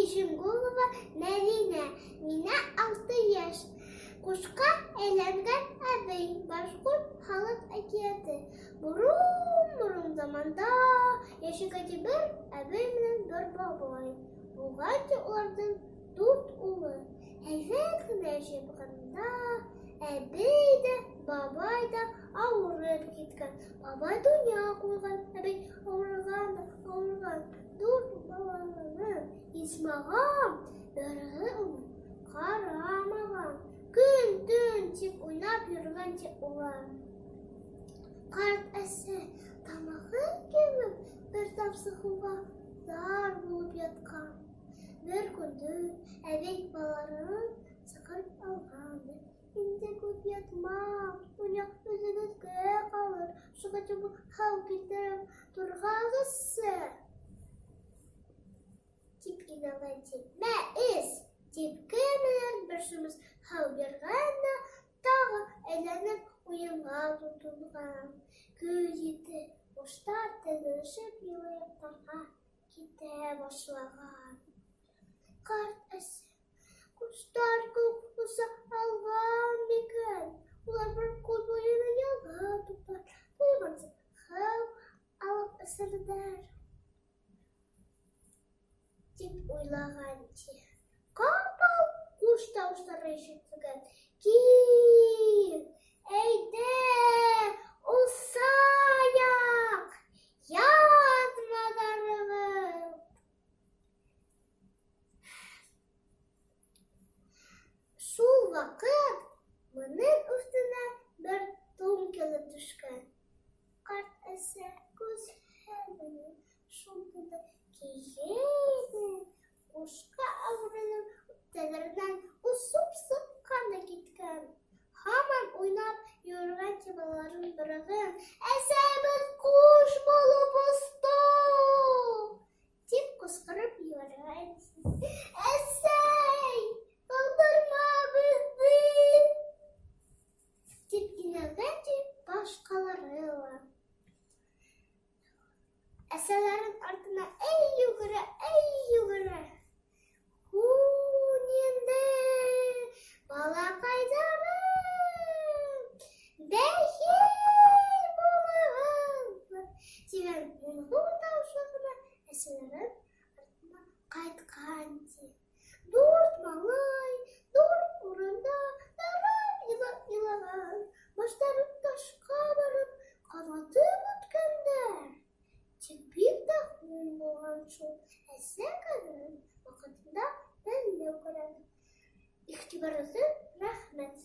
Ишимгулова Нәрина, миңа 6 яш. Кушка әйләнгән әбей, башкорт халык әкияте. Бурун заманда яшәгән бер әбей менән бер бабай. Булганчы улардан 4 улы. Әйбәт кенә яшәп барганда, әбей дә, бабай да авырып киткән. Бабай дөнья куйган, әбей авырган. 4 баланы исмаган, бере карамаган. Көн-төн тик уйнап йөргән тик улар. Карт әсе тамагы кебек бер тапсыгыга дар булып яткан. Бер көндө әбей балаларын сакырып алган. Инде күп ятма, дөнья үзегезгә калыр. Шуңа чабып хау китереп тургагызсы. Тип инавати. Мәис. Тип кемелер бер шумыз хау бергәндә тагы әйләнеп уенга тотынган. Көз ите баштар тәгәшеп елыктарга китә башлаган. Карт әсе куштар күк булса алган микән. Улар бер күл буена ялга туктар. Буйгансы хау алып әсәрдәр. Тип уйлаганчы. Капал куш тавышлары ишетелгән. Кил, әйдә, усаяк, ятмадарыгыз. Шул вакыт моның өстенә бер том килеп төшкән. Карт әсе күз һәммәне шулда киеде. Кушка авырылып тәләрдән усып каны киткән. Һаман уйнап йөргән балаларын биргән. Әсәбез куш булып усты! Тип кычкырып йөргән. Әсәй! Калдырма безне! Тип инәгән башкалары. Әсәләрен артына әй югыра. Инде балакайдарым, бәхил булыгыз. Тигән булган тавышына әсәләрен артына кайткан. 4 малай, 4 урында дарып илаган. Баштары ташка барып, канаты бүткәндәр. Тик бик тә хур булган шул әсә кадәрен вакытында белмәү кирәк. Игътибарыгызга рәхмәт.